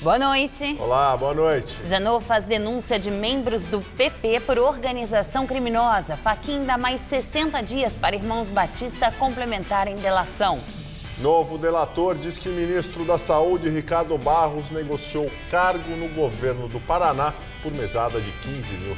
Boa noite. Olá, boa noite. Janot faz denúncia de membros do PP por organização criminosa. Fachin dá mais 60 dias para irmãos Batista complementarem delação. Novo delator diz que o ministro da Saúde, Ricardo Barros, negociou cargo no governo do Paraná por mesada de R$15 mil.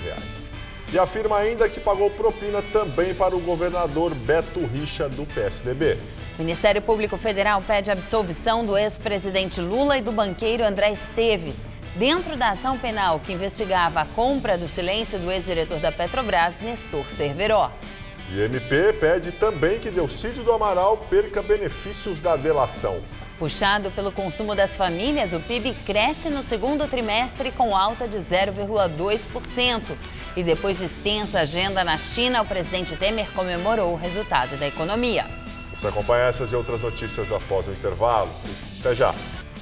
E afirma ainda que pagou propina também para o governador Beto Richa, do PSDB. O Ministério Público Federal pede absolvição do ex-presidente Lula e do banqueiro André Esteves, dentro da ação penal que investigava a compra do silêncio do ex-diretor da Petrobras, Nestor Cerveró. E MP pede também que Delcídio do Amaral perca benefícios da delação. Puxado pelo consumo das famílias, o PIB cresce no segundo trimestre com alta de 0,2%. E depois de extensa agenda na China, o presidente Temer comemorou o resultado da economia. Você acompanha essas e outras notícias após o intervalo. Até já.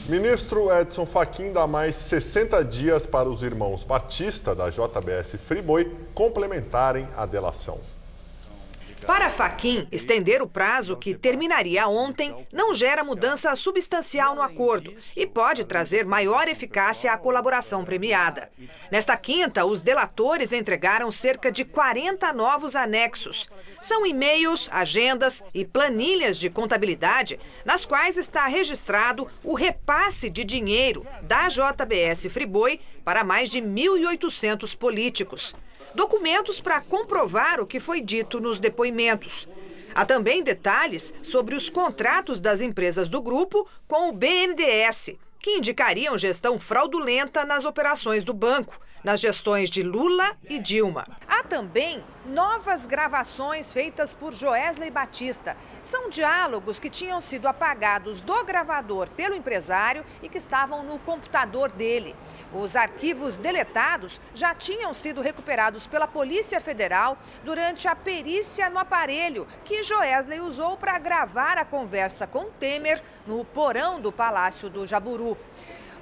Ministro Edson Fachin dá mais 60 dias para os irmãos Batista, da JBS Friboi, complementarem a delação. Para Fachin, estender o prazo, que terminaria ontem, não gera mudança substancial no acordo e pode trazer maior eficácia à colaboração premiada. Nesta quinta, os delatores entregaram cerca de 40 novos anexos. São e-mails, agendas e planilhas de contabilidade, nas quais está registrado o repasse de dinheiro da JBS Friboi para mais de 1.800 políticos. Documentos para comprovar o que foi dito nos depoimentos. Há também detalhes sobre os contratos das empresas do grupo com o BNDES, que indicariam gestão fraudulenta nas operações do banco, nas gestões de Lula e Dilma. Há também novas gravações feitas por Joesley Batista. São diálogos que tinham sido apagados do gravador pelo empresário e que estavam no computador dele. Os arquivos deletados já tinham sido recuperados pela Polícia Federal durante a perícia no aparelho que Joesley usou para gravar a conversa com Temer no porão do Palácio do Jaburu.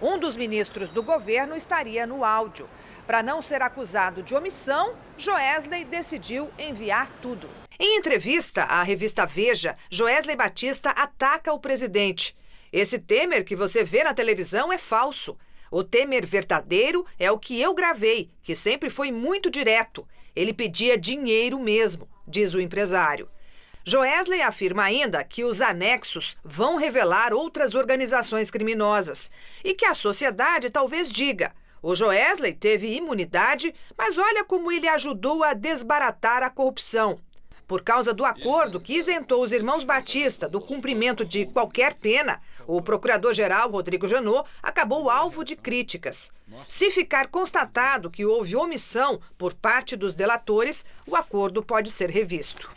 Um dos ministros do governo estaria no áudio. Para não ser acusado de omissão, Joesley decidiu enviar tudo. Em entrevista à revista Veja, Joesley Batista ataca o presidente. Esse Temer que você vê na televisão é falso. O Temer verdadeiro é o que eu gravei, que sempre foi muito direto. Ele pedia dinheiro mesmo, diz o empresário. Joesley afirma ainda que os anexos vão revelar outras organizações criminosas e que a sociedade talvez diga: o Joesley teve imunidade, mas olha como ele ajudou a desbaratar a corrupção. Por causa do acordo que isentou os irmãos Batista do cumprimento de qualquer pena, o procurador-geral Rodrigo Janot acabou alvo de críticas. Se ficar constatado que houve omissão por parte dos delatores, o acordo pode ser revisto.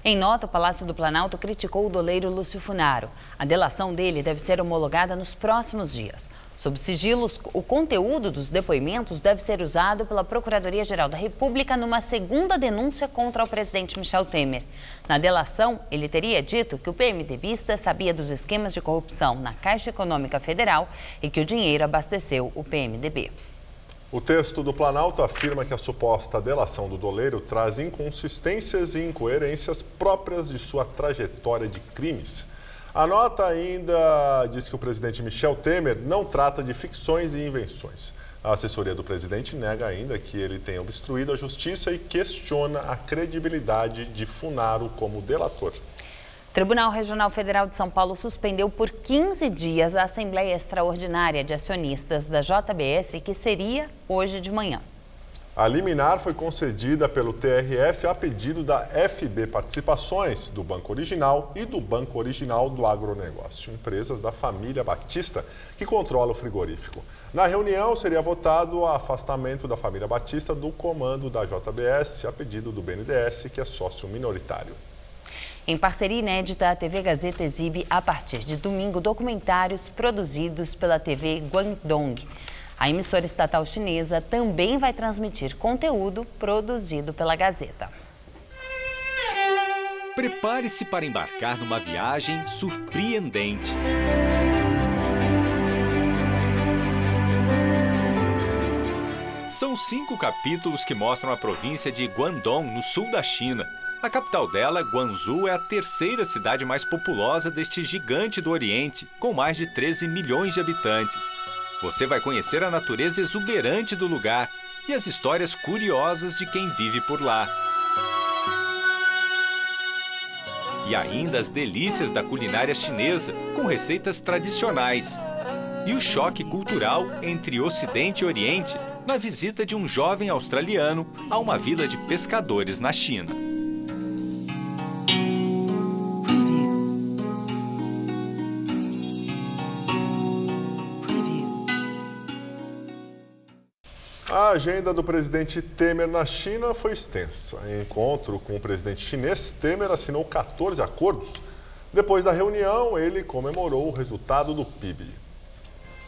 Em nota, o Palácio do Planalto criticou o doleiro Lúcio Funaro. A delação dele deve ser homologada nos próximos dias. Sob sigilos, o conteúdo dos depoimentos deve ser usado pela Procuradoria-Geral da República numa segunda denúncia contra o presidente Michel Temer. Na delação, ele teria dito que o PMDBista sabia dos esquemas de corrupção na Caixa Econômica Federal e que o dinheiro abasteceu o PMDB. O texto do Planalto afirma que a suposta delação do doleiro traz inconsistências e incoerências próprias de sua trajetória de crimes. A nota ainda diz que o presidente Michel Temer não trata de ficções e invenções. A assessoria do presidente nega ainda que ele tenha obstruído a justiça e questiona a credibilidade de Funaro como delator. O Tribunal Regional Federal de São Paulo suspendeu por 15 dias a Assembleia Extraordinária de Acionistas da JBS, que seria hoje de manhã. A liminar foi concedida pelo TRF a pedido da FB Participações, do Banco Original e do Banco Original do Agronegócio, empresas da família Batista, que controla o frigorífico. Na reunião, seria votado o afastamento da família Batista do comando da JBS, a pedido do BNDES, que é sócio minoritário. Em parceria inédita, a TV Gazeta exibe, a partir de domingo, documentários produzidos pela TV Guangdong. A emissora estatal chinesa também vai transmitir conteúdo produzido pela Gazeta. Prepare-se para embarcar numa viagem surpreendente. São 5 capítulos que mostram a província de Guangdong, no sul da China. A capital dela, Guangzhou, é a terceira cidade mais populosa deste gigante do Oriente, com mais de 13 milhões de habitantes. Você vai conhecer a natureza exuberante do lugar e as histórias curiosas de quem vive por lá. E ainda as delícias da culinária chinesa, com receitas tradicionais. E o choque cultural entre Ocidente e Oriente na visita de um jovem australiano a uma vila de pescadores na China. A agenda do presidente Temer na China foi extensa. Em encontro com o presidente chinês, Temer assinou 14 acordos. Depois da reunião, ele comemorou o resultado do PIB.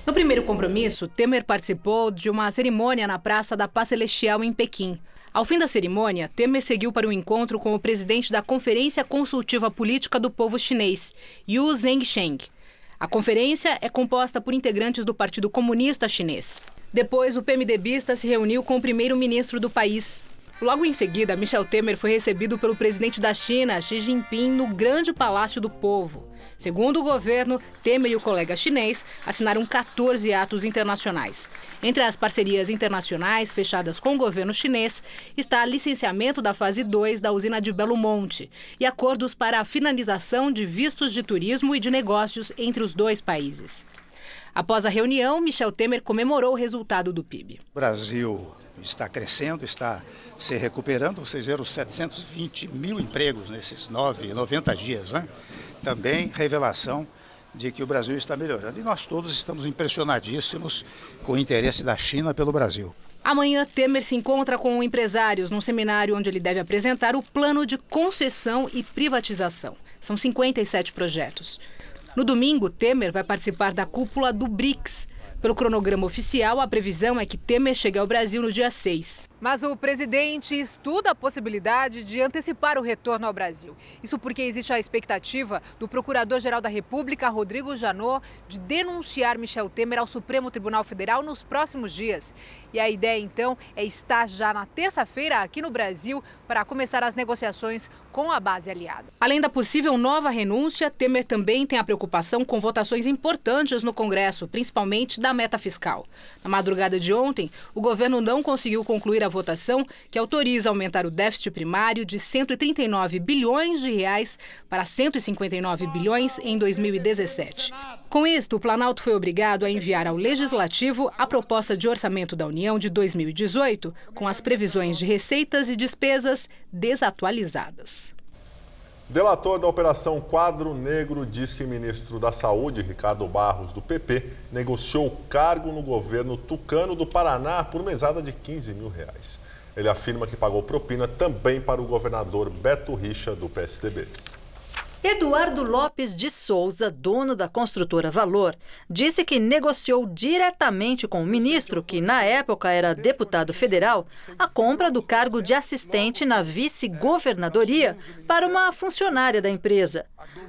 No primeiro compromisso, Temer participou de uma cerimônia na Praça da Paz Celestial, em Pequim. Ao fim da cerimônia, Temer seguiu para um encontro com o presidente da Conferência Consultiva Política do Povo Chinês, Yu Zhengsheng. A conferência é composta por integrantes do Partido Comunista Chinês. Depois, o PMDBista se reuniu com o primeiro-ministro do país. Logo em seguida, Michel Temer foi recebido pelo presidente da China, Xi Jinping, no Grande Palácio do Povo. Segundo o governo, Temer e o colega chinês assinaram 14 atos internacionais. Entre as parcerias internacionais fechadas com o governo chinês está licenciamento da fase 2 da usina de Belo Monte e acordos para a finalização de vistos de turismo e de negócios entre os dois países. Após a reunião, Michel Temer comemorou o resultado do PIB. O Brasil está crescendo, está se recuperando. Vocês viram os 720 mil empregos nesses 90 dias, né? Também revelação de que o Brasil está melhorando. E nós todos estamos impressionadíssimos com o interesse da China pelo Brasil. Amanhã, Temer se encontra com empresários num seminário onde ele deve apresentar o plano de concessão e privatização. São 57 projetos. No domingo, Temer vai participar da cúpula do BRICS. Pelo cronograma oficial, a previsão é que Temer chegue ao Brasil no dia 6. Mas o presidente estuda a possibilidade de antecipar o retorno ao Brasil. Isso porque existe a expectativa do Procurador-Geral da República, Rodrigo Janot, de denunciar Michel Temer ao Supremo Tribunal Federal nos próximos dias. E a ideia, então, é estar já na terça-feira aqui no Brasil para começar as negociações com a base aliada. Além da possível nova renúncia, Temer também tem a preocupação com votações importantes no Congresso, principalmente da meta fiscal. Na madrugada de ontem, o governo não conseguiu concluir a votação que autoriza aumentar o déficit primário de 139 bilhões de reais para 159 bilhões em 2017. Com isto, o Planalto foi obrigado a enviar ao Legislativo a proposta de orçamento da União de 2018, com as previsões de receitas e despesas desatualizadas. Delator da Operação Quadro Negro diz que o ministro da Saúde, Ricardo Barros, do PP, negociou cargo no governo tucano do Paraná por mesada de R$15 mil. Ele afirma que pagou propina também para o governador Beto Richa, do PSDB. Eduardo Lopes de Souza, dono da construtora Valor, disse que negociou diretamente com o ministro, que na época era deputado federal, a compra do cargo de assistente na vice-governadoria para uma funcionária da empresa.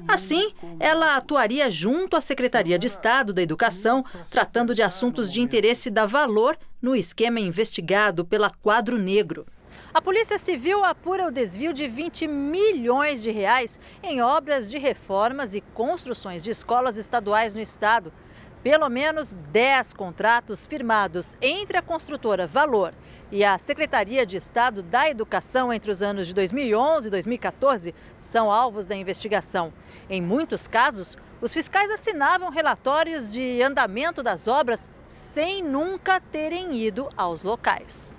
Assim, ela atuaria junto à Secretaria de Estado da Educação, tratando de assuntos de interesse da Valor no esquema investigado pela Quadro Negro. A Polícia Civil apura o desvio de R$20 milhões em obras de reformas e construções de escolas estaduais no estado. Pelo menos 10 contratos firmados entre a construtora Valor e a Secretaria de Estado da Educação entre os anos de 2011 e 2014 são alvos da investigação. Em muitos casos, os fiscais assinavam relatórios de andamento das obras sem nunca terem ido aos locais.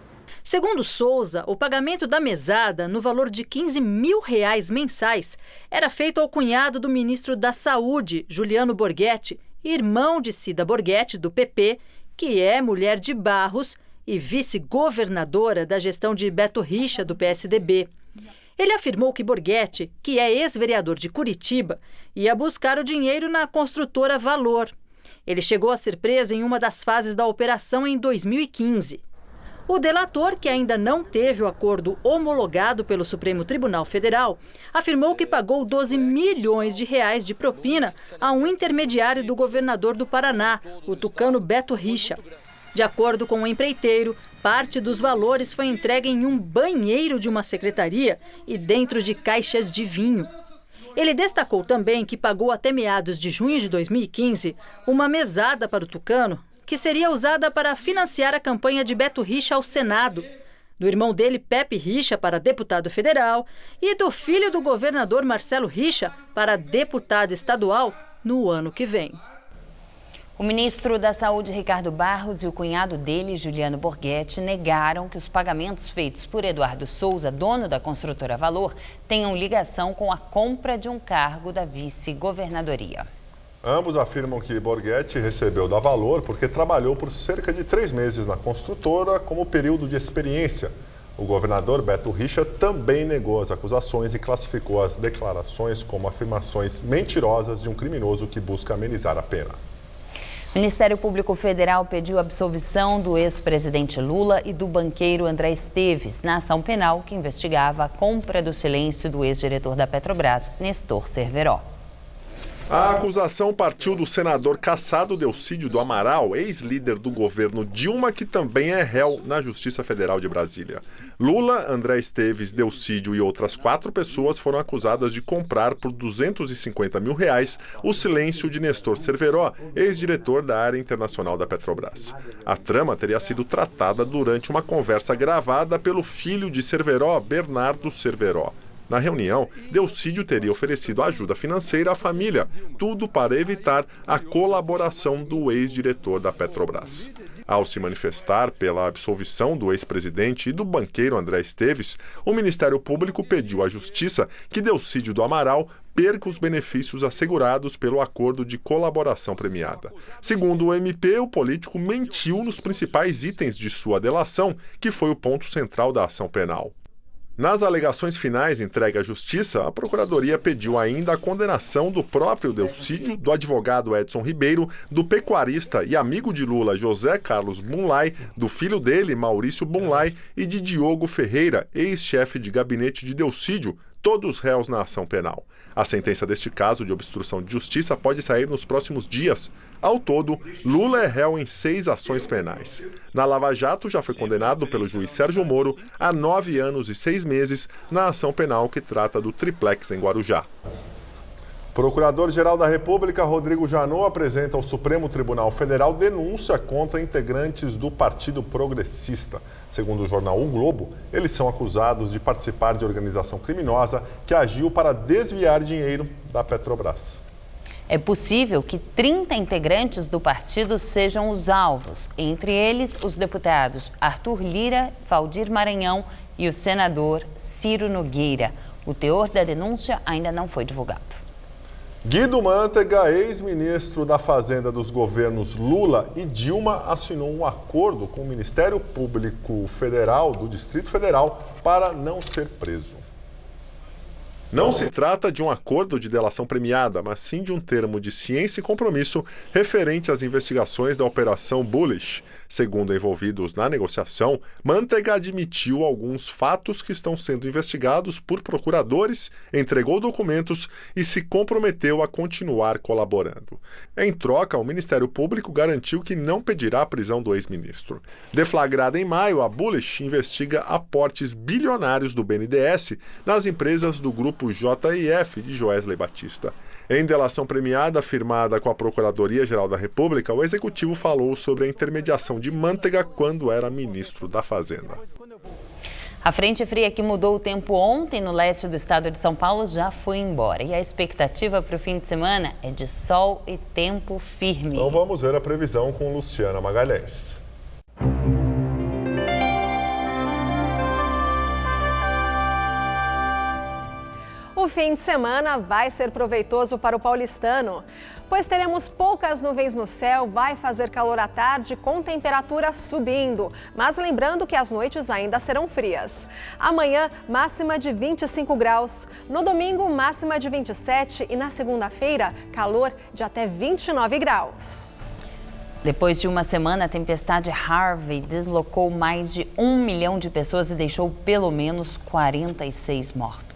Segundo Souza, o pagamento da mesada, no valor de R$15 mil mensais, era feito ao cunhado do ministro da Saúde, Juliano Borghetti, irmão de Cida Borghetti, do PP, que é mulher de Barros e vice-governadora da gestão de Beto Richa, do PSDB. Ele afirmou que Borghetti, que é ex-vereador de Curitiba, ia buscar o dinheiro na construtora Valor. Ele chegou a ser preso em uma das fases da operação em 2015. O delator, que ainda não teve o acordo homologado pelo Supremo Tribunal Federal, afirmou que pagou R$12 milhões de propina a um intermediário do governador do Paraná, o tucano Beto Richa. De acordo com o empreiteiro, parte dos valores foi entregue em um banheiro de uma secretaria e dentro de caixas de vinho. Ele destacou também que pagou até meados de junho de 2015 uma mesada para o tucano, que seria usada para financiar a campanha de Beto Richa ao Senado, do irmão dele, Pepe Richa, para deputado federal e do filho do governador Marcelo Richa para deputado estadual no ano que vem. O ministro da Saúde, Ricardo Barros, e o cunhado dele, Juliano Borghetti, negaram que os pagamentos feitos por Eduardo Souza, dono da construtora Valor, tenham ligação com a compra de um cargo da vice-governadoria. Ambos afirmam que Borghetti recebeu da Valor porque trabalhou por cerca de 3 meses na construtora como período de experiência. O governador Beto Richa também negou as acusações e classificou as declarações como afirmações mentirosas de um criminoso que busca amenizar a pena. O Ministério Público Federal pediu a absolvição do ex-presidente Lula e do banqueiro André Esteves na ação penal que investigava a compra do silêncio do ex-diretor da Petrobras, Nestor Cerveró. A acusação partiu do senador Cassado Delcídio do Amaral, ex-líder do governo Dilma, que também é réu na Justiça Federal de Brasília. Lula, André Esteves, Delcídio e outras 4 pessoas foram acusadas de comprar por R$250 mil o silêncio de Nestor Cerveró, ex-diretor da área internacional da Petrobras. A trama teria sido tratada durante uma conversa gravada pelo filho de Cerveró, Bernardo Cerveró. Na reunião, Delcídio teria oferecido ajuda financeira à família, tudo para evitar a colaboração do ex-diretor da Petrobras. Ao se manifestar pela absolvição do ex-presidente e do banqueiro André Esteves, o Ministério Público pediu à Justiça que Delcídio do Amaral perca os benefícios assegurados pelo acordo de colaboração premiada. Segundo o MP, o político mentiu nos principais itens de sua delação, que foi o ponto central da ação penal. Nas alegações finais entregue à Justiça, a Procuradoria pediu ainda a condenação do próprio Delcídio, do advogado Edson Ribeiro, do pecuarista e amigo de Lula José Carlos Bunlai, do filho dele, Maurício Bunlai, e de Diogo Ferreira, ex-chefe de gabinete de Delcídio, todos réus na ação penal. A sentença deste caso de obstrução de justiça pode sair nos próximos dias. Ao todo, Lula é réu em 6 ações penais. Na Lava Jato, já foi condenado pelo juiz Sérgio Moro a 9 anos e 6 meses na ação penal que trata do triplex em Guarujá. Procurador-Geral da República, Rodrigo Janot, apresenta ao Supremo Tribunal Federal denúncia contra integrantes do Partido Progressista. Segundo o jornal O Globo, eles são acusados de participar de organização criminosa que agiu para desviar dinheiro da Petrobras. É possível que 30 integrantes do partido sejam os alvos, entre eles os deputados Arthur Lira, Valdir Maranhão e o senador Ciro Nogueira. O teor da denúncia ainda não foi divulgado. Guido Mantega, ex-ministro da Fazenda dos governos Lula e Dilma, assinou um acordo com o Ministério Público Federal do Distrito Federal para não ser preso. Não se trata de um acordo de delação premiada, mas sim de um termo de ciência e compromisso referente às investigações da Operação Bullish. Segundo envolvidos na negociação, Mantega admitiu alguns fatos que estão sendo investigados por procuradores, entregou documentos e se comprometeu a continuar colaborando. Em troca, o Ministério Público garantiu que não pedirá a prisão do ex-ministro. Deflagrada em maio, a Bullish investiga aportes bilionários do BNDES nas empresas do grupo JIF de Joesley Batista. Em delação premiada firmada com a Procuradoria-Geral da República, o executivo falou sobre a intermediação de Mantega quando era ministro da Fazenda. A frente fria que mudou o tempo ontem no leste do estado de São Paulo já foi embora. E a expectativa para o fim de semana é de sol e tempo firme. Então vamos ver a previsão com Luciana Magalhães. O fim de semana vai ser proveitoso para o paulistano, pois teremos poucas nuvens no céu, vai fazer calor à tarde com temperatura subindo, mas lembrando que as noites ainda serão frias. Amanhã, máxima de 25 graus, no domingo, máxima de 27 e na segunda-feira, calor de até 29 graus. Depois de uma semana, a tempestade Harvey deslocou mais de 1 milhão de pessoas e deixou pelo menos 46 mortos.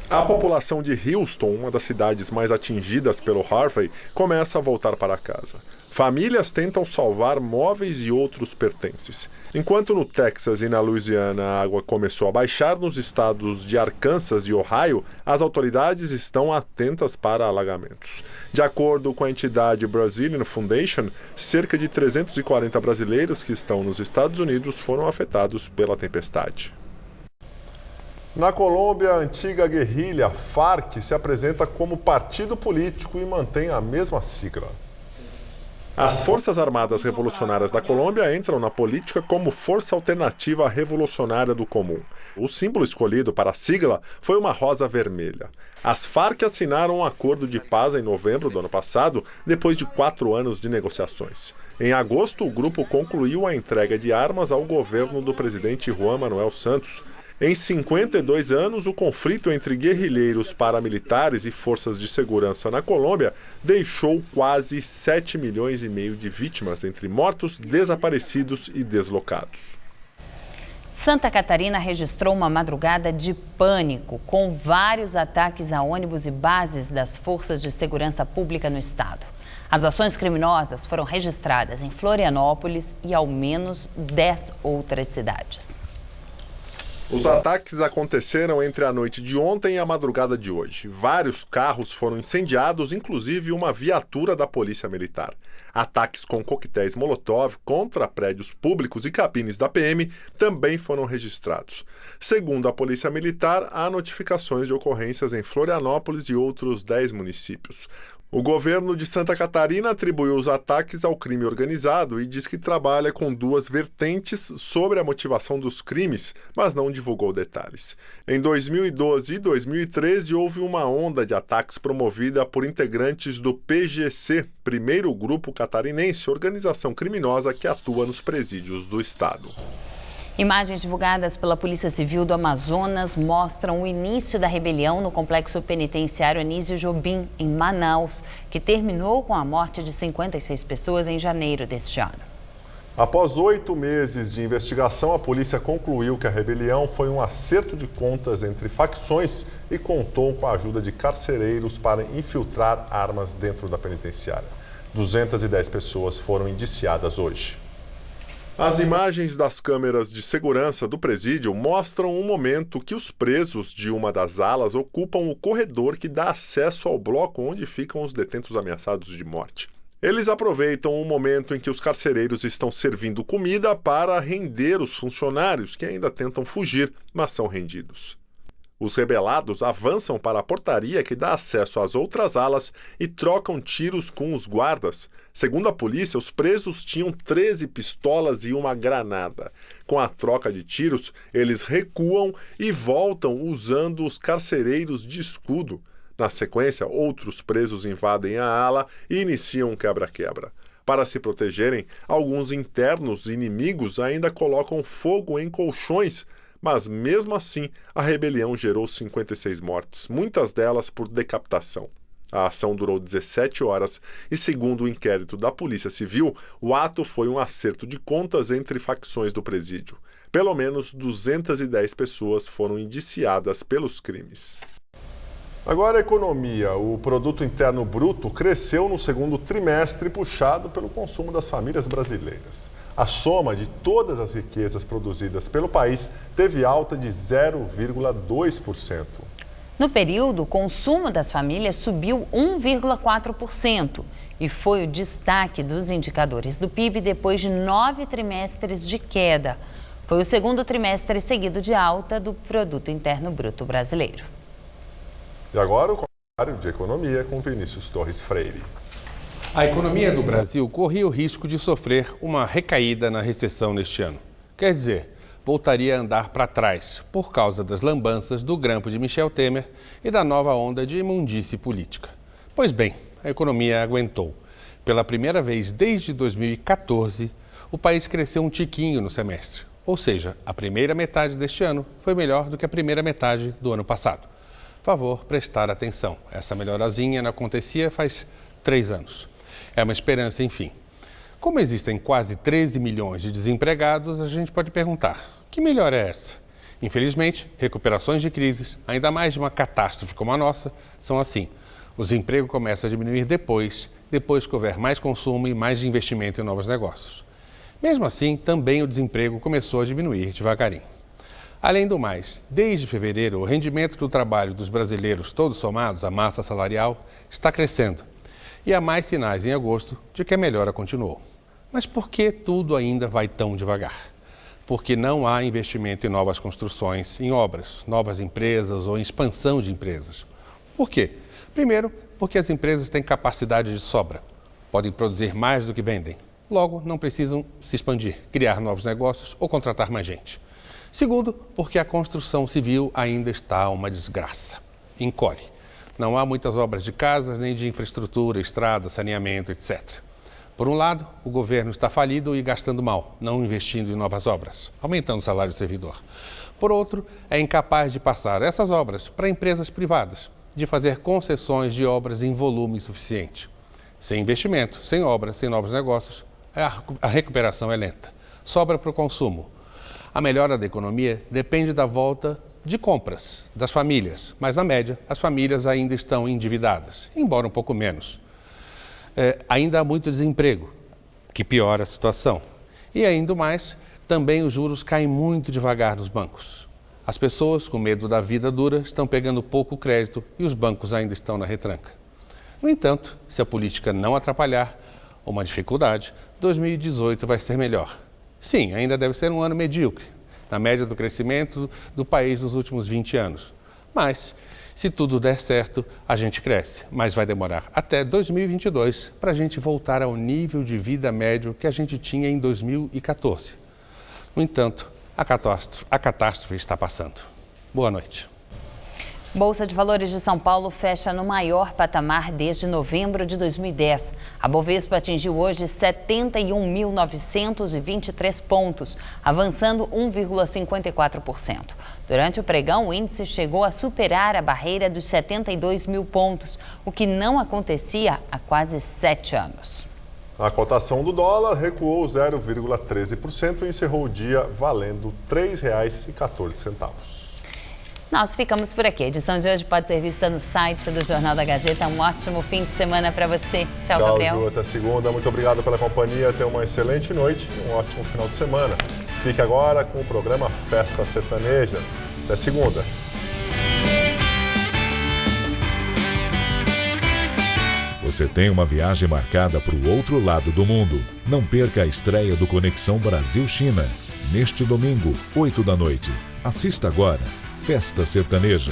A população de Houston, uma das cidades mais atingidas pelo Harvey, começa a voltar para casa. Famílias tentam salvar móveis e outros pertences. Enquanto no Texas e na Louisiana a água começou a baixar, nos estados de Arkansas e Ohio, as autoridades estão atentas para alagamentos. De acordo com a entidade Brazilian Foundation, cerca de 340 brasileiros que estão nos Estados Unidos foram afetados pela tempestade. Na Colômbia, a antiga guerrilha FARC se apresenta como partido político e mantém a mesma sigla. As Forças Armadas Revolucionárias da Colômbia entram na política como Força Alternativa Revolucionária do Comum. O símbolo escolhido para a sigla foi uma rosa vermelha. As FARC assinaram um acordo de paz em novembro do ano passado, depois de 4 anos de negociações. Em agosto, o grupo concluiu a entrega de armas ao governo do presidente Juan Manuel Santos. Em 52 anos, o conflito entre guerrilheiros paramilitares e forças de segurança na Colômbia deixou quase 7,5 milhões de vítimas, entre mortos, desaparecidos e deslocados. Santa Catarina registrou uma madrugada de pânico, com vários ataques a ônibus e bases das forças de segurança pública no estado. As ações criminosas foram registradas em Florianópolis e ao menos 10 outras cidades. Os ataques aconteceram entre a noite de ontem e a madrugada de hoje. Vários carros foram incendiados, inclusive uma viatura da Polícia Militar. Ataques com coquetéis Molotov contra prédios públicos e cabines da PM também foram registrados. Segundo a Polícia Militar, há notificações de ocorrências em Florianópolis e outros 10 municípios. O governo de Santa Catarina atribuiu os ataques ao crime organizado e diz que trabalha com 2 vertentes sobre a motivação dos crimes, mas não divulgou detalhes. Em 2012 e 2013, houve uma onda de ataques promovida por integrantes do PGC, primeiro grupo catarinense, organização criminosa que atua nos presídios do estado. Imagens divulgadas pela Polícia Civil do Amazonas mostram o início da rebelião no complexo penitenciário Anísio Jobim, em Manaus, que terminou com a morte de 56 pessoas em janeiro deste ano. Após 8 meses de investigação, a polícia concluiu que a rebelião foi um acerto de contas entre facções e contou com a ajuda de carcereiros para infiltrar armas dentro da penitenciária. 210 pessoas foram indiciadas hoje. As imagens das câmeras de segurança do presídio mostram um momento que os presos de uma das alas ocupam o corredor que dá acesso ao bloco onde ficam os detentos ameaçados de morte. Eles aproveitam o momento em que os carcereiros estão servindo comida para render os funcionários que ainda tentam fugir, mas são rendidos. Os rebelados avançam para a portaria que dá acesso às outras alas e trocam tiros com os guardas. Segundo a polícia, os presos tinham 13 pistolas e uma granada. Com a troca de tiros, eles recuam e voltam usando os carcereiros de escudo. Na sequência, outros presos invadem a ala e iniciam um quebra-quebra. Para se protegerem, alguns internos inimigos ainda colocam fogo em colchões, mas mesmo assim a rebelião gerou 56 mortes, muitas delas por decapitação. A ação durou 17 horas e, segundo o inquérito da Polícia Civil, o ato foi um acerto de contas entre facções do presídio. Pelo menos 210 pessoas foram indiciadas pelos crimes. Agora a economia. O produto interno bruto cresceu no segundo trimestre, puxado pelo consumo das famílias brasileiras. A soma de todas as riquezas produzidas pelo país teve alta de 0,2%. No período, o consumo das famílias subiu 1,4% e foi o destaque dos indicadores do PIB depois de 9 trimestres de queda. Foi o segundo trimestre seguido de alta do Produto Interno Bruto brasileiro. E agora o comentário de economia com Vinícius Torres Freire. A economia do Brasil corria o risco de sofrer uma recaída na recessão neste ano. Quer dizer, voltaria a andar para trás por causa das lambanças do grampo de Michel Temer e da nova onda de imundície política. Pois bem, a economia aguentou. Pela primeira vez desde 2014, o país cresceu um tiquinho no semestre. Ou seja, a primeira metade deste ano foi melhor do que a primeira metade do ano passado. Favor prestar atenção. Essa melhorazinha não acontecia faz 3 anos. É uma esperança, enfim. Como existem quase 13 milhões de desempregados, a gente pode perguntar, que melhora é essa? Infelizmente, recuperações de crises, ainda mais de uma catástrofe como a nossa, são assim. O desemprego começa a diminuir depois que houver mais consumo e mais investimento em novos negócios. Mesmo assim, também o desemprego começou a diminuir devagarinho. Além do mais, desde fevereiro, o rendimento do trabalho dos brasileiros, todos somados, a massa salarial, está crescendo. E há mais sinais em agosto de que a melhora continuou. Mas por que tudo ainda vai tão devagar? Porque não há investimento em novas construções, em obras, novas empresas ou em expansão de empresas. Por quê? Primeiro, porque as empresas têm capacidade de sobra, podem produzir mais do que vendem. Logo, não precisam se expandir, criar novos negócios ou contratar mais gente. Segundo, porque a construção civil ainda está uma desgraça. Encolhe. Não há muitas obras de casas, nem de infraestrutura, estrada, saneamento, etc. Por um lado, o governo está falido e gastando mal, não investindo em novas obras, aumentando o salário do servidor. Por outro, é incapaz de passar essas obras para empresas privadas, de fazer concessões de obras em volume suficiente. Sem investimento, sem obras, sem novos negócios, a recuperação é lenta. Sobra para o consumo. A melhora da economia depende da volta de compras das famílias, mas na média as famílias ainda estão endividadas, embora um pouco menos. Ainda há muito desemprego, que piora a situação. E ainda mais, também os juros caem muito devagar nos bancos. As pessoas, com medo da vida dura, estão pegando pouco crédito e os bancos ainda estão na retranca. No entanto, se a política não atrapalhar uma dificuldade, 2018 vai ser melhor. Sim, ainda deve ser um ano medíocre, na média do crescimento do país nos últimos 20 anos. Mas, se tudo der certo, a gente cresce. Mas vai demorar até 2022 para a gente voltar ao nível de vida médio que a gente tinha em 2014. No entanto, a catástrofe está passando. Boa noite. Bolsa de Valores de São Paulo fecha no maior patamar desde novembro de 2010. A Bovespa atingiu hoje 71.923 pontos, avançando 1,54%. Durante o pregão, o índice chegou a superar a barreira dos 72 mil pontos, o que não acontecia há quase 7 anos. A cotação do dólar recuou 0,13% e encerrou o dia valendo R$ 3,14. Nós ficamos por aqui. A edição de hoje pode ser vista no site do Jornal da Gazeta. Um ótimo fim de semana para você. Tchau, Gabriel. Tchau, Ju. Até segunda. Muito obrigado pela companhia. Tenha uma excelente noite e um ótimo final de semana. Fique agora com o programa Festa Sertaneja. Até segunda. Você tem uma viagem marcada para o outro lado do mundo. Não perca a estreia do Conexão Brasil-China. Neste domingo, 8 da noite. Assista agora. Festa Sertaneja.